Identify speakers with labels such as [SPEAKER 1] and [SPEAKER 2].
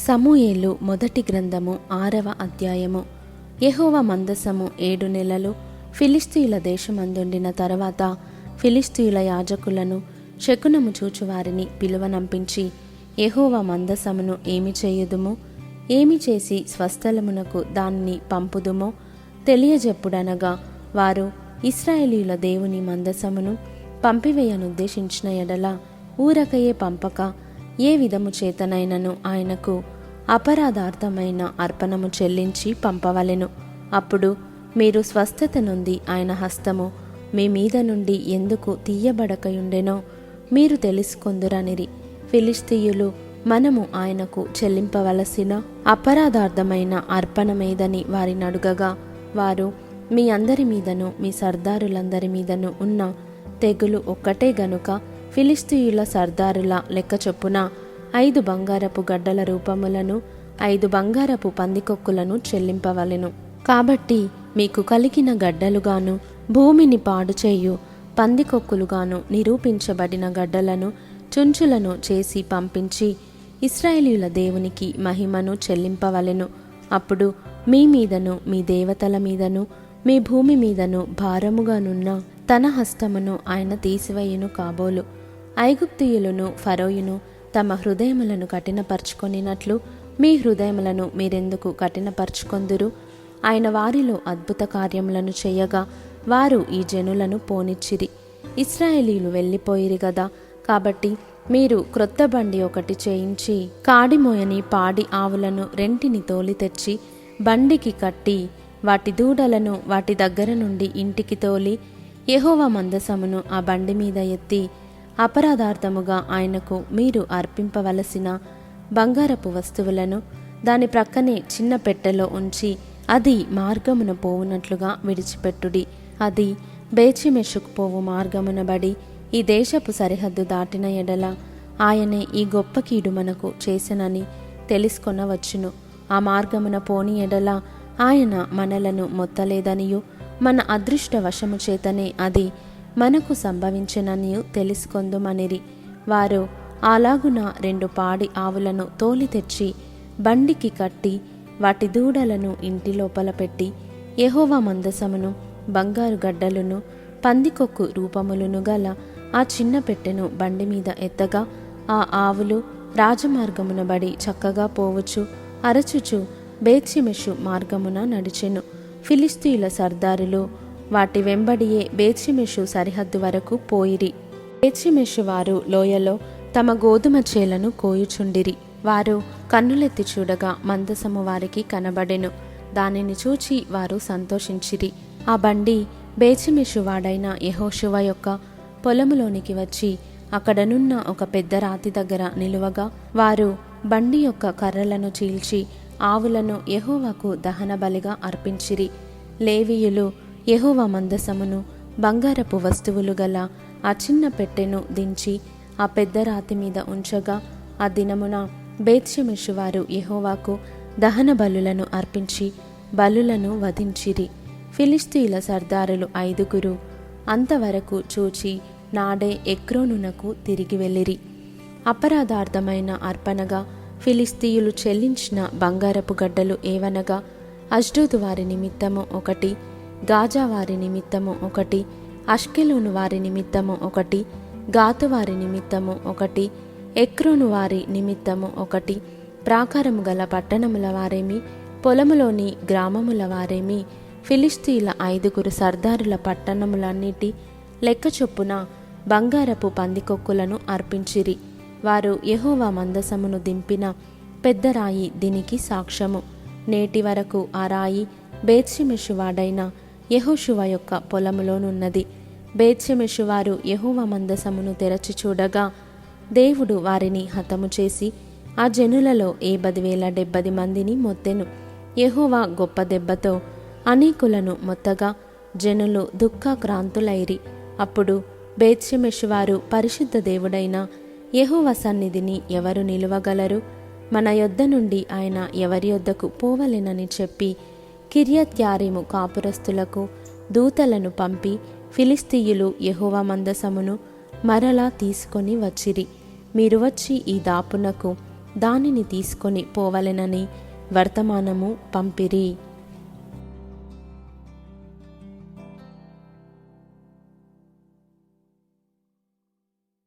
[SPEAKER 1] సమూయేలు మొదటి గ్రంథము 6వ అధ్యాయము. యెహోవా మందసము 7 నెలలు ఫిలిష్తీయుల దేశమందుండిన తరువాత ఫిలిష్తీయుల యాజకులను శకునము చూచువారిని పిలువనంపించి, యెహోవా మందసమును ఏమి చేయుదుము, ఏమి చేసి స్వస్థలమునకు దానిని పంపుదుమో తెలియజెప్పుడనగా, వారు ఇశ్రాయేలీయుల దేవుని మందసమును పంపివేయనుద్దేశించిన ఎడల ఊరకయే పంపక ఏ విధము చేతనైనను ఆయనకు అపరాధార్థమైన అర్పణము చెల్లించి పంపవలెను. అప్పుడు మీరు స్వస్థత నొంది ఆయన హస్తము మీ మీద నుండి ఎందుకు తీయబడకయుండెనో మీరు తెలుసుకొందురనిరి. ఫిలిష్తీయులు, మనము ఆయనకు చెల్లింపవలసిన అపరాధార్థమైన అర్పణమేదని వారిని అడుగగా, వారు, మీ అందరి మీదను మీ సర్దారులందరి మీదను ఉన్న తెగులు ఒక్కటే గనుక ఫిలిష్తీయుల సర్దారుల లెక్క చొప్పున 5 బంగారపు గడ్డల రూపములను 5 బంగారపు పందికొక్కులను చెల్లింపవలెను. కాబట్టి మీకు కలిగిన గడ్డలుగాను భూమిని పాడుచేయు పందికొక్కులుగాను నిరూపించబడిన గడ్డలను చుంచులను చేసి పంపించి ఇశ్రాయేలీయుల దేవునికి మహిమను చెల్లింపవలెను. అప్పుడు మీ మీదను మీ దేవతల మీదను మీ భూమి మీదను భారముగానున్న తన హస్తమును ఆయన తీసివేయును కాబోలు. ఐగుప్తీయులను ఫరోయును తమ హృదయములను కఠినపరచుకొనినట్లు మీ హృదయములను మీరెందుకు కఠినపరచుకొందురు? ఆయన వారిలో అద్భుత కార్యములను చేయగా వారు ఈ జనులను పోనిచ్చిరి. ఇశ్రాయేలీయులు వెళ్ళిపోయిరి గదా, కాబట్టి మీరు క్రొత్త బండి ఒకటి చేయించి కాడిమోయని పాడి ఆవులను 2 తోలి తెచ్చి బండికి కట్టి వాటి దూడలను వాటి దగ్గర నుండి ఇంటికి తోలి యెహోవా మందసమును ఆ బండి మీద ఎత్తి అపరాధార్థముగా ఆయనకు మీరు అర్పింపవలసిన బంగారపు వస్తువులను దాని ప్రక్కనే చిన్న పెట్టెలో ఉంచి అది మార్గమున పోవునట్లుగా విడిచిపెట్టుడి. అది బేచిమెషుకు పోవు మార్గమున బడి ఈ దేశపు సరిహద్దు దాటిన ఎడల ఆయనే ఈ గొప్ప కీడు మనకు చేసెనని తెలుసుకొనవచ్చును. ఆ మార్గమున పోని ఎడల ఆయన మనలను మొత్తలేదనియు మన అదృష్ట వశము చేతనే అది మనకు సంభవించెననియు తెలుసుకొందుమనిరి. వారు అలాగున 2 పాడి ఆవులను తోలి తెచ్చి బండికి కట్టి వాటి దూడలను ఇంటి లోపల పెట్టి యెహోవా మందసమును బంగారు గడ్డలును పందికొక్కు రూపములును గల ఆ చిన్న పెట్టెను బండి మీద ఎత్తగా ఆ ఆవులు రాజమార్గమున బడి చక్కగా పోవచ్చు అరచుచు బేత్షెమెషు మార్గమున నడిచెను. ఫిలిష్తీయుల సర్దారులు వాటి వెంబడియే బేత్షెమెషు సరిహద్దు వరకు పోయిరి. బేత్షెమెషు వారు లోయలో తమ గోధుమ చేలను కోయుచుండిరి. వారు కన్నులెత్తి చూడగా మందసము వారికి కనబడెను. దానిని చూచి వారు సంతోషించిరి. ఆ బండి బేత్షెమెషు వాడైన యెహోషువ యొక్క పొలములోనికి వచ్చి అక్కడనున్న ఒక పెద్ద రాతి దగ్గర నిలువగా, వారు బండి యొక్క కర్రలను చీల్చి ఆవులను యెహోవాకు దహన బలిగా అర్పించిరి. లేవీయులు యెహోవా మందసమును బంగారపు వస్తువులు గల ఆ చిన్న పెట్టెను దించి ఆ పెద్ద రాతి మీద ఉంచగా, ఆ దినమున బేత్షెమెషు వారు యెహోవాకు దహన బలులను అర్పించి బలులను వధించిరి. ఫిలిష్తీయుల సర్దారులు 5 అంతవరకు చూచి నాడే ఎక్రోనునకు తిరిగి వెళ్ళిరి. అపరాధార్థమైన అర్పణగా ఫిలిష్తీయులు చెల్లించిన బంగారపు గడ్డలు ఏవనగా, అష్డోదు వారి నిమిత్తము 1, గాజా వారి నిమిత్తము 1, అష్కెలోను వారి నిమిత్తము 1, గాతు వారి నిమిత్తము 1, ఎక్రోను వారి నిమిత్తము 1, ప్రాకారము గల పట్టణముల వారేమి పొలములోని గ్రామముల వారేమి ఫిలిష్తీయుల 5 సర్దారుల పట్టణములన్నిటి లెక్క చొప్పున బంగారపు పందికొక్కులను అర్పించిరి. వారు యెహోవా మందసమును దింపిన పెద్ద రాయి దీనికి సాక్ష్యము. నేటి వరకు ఆ రాయి బేత్షెమెషు వాడైన యెహోషువ యొక్క పొలములోనున్నది. బేత్షెమెషు వారు యెహోవా మందసమును తెరచి చూడగా, దేవుడు వారిని హతము చేసి ఆ జనులలో 70,070 మందిని మొత్తెను. యెహోవా గొప్ప దెబ్బతో అనేకులను మొత్తగా జనులు దుఃఖాక్రాంతులైరి. అప్పుడు బేత్షెమెషు వారు, పరిశుద్ధ దేవుడైన యెహోవా సన్నిధిని ఎవరు నిలువగలరు? మన యొద్ద నుండి ఆయన ఎవరి యొద్దకు పోవలెనని చెప్పి కిర్యత్యారీము కాపురస్తులకు దూతలను పంపి ఫిలిష్తీయులు యెహోవా మందసమును మరలా తీసుకొని వచ్చిరి. మీరు వచ్చి ఈ దాపునకు దానిని తీసుకొని పోవలెనని వర్తమానము పంపిరి.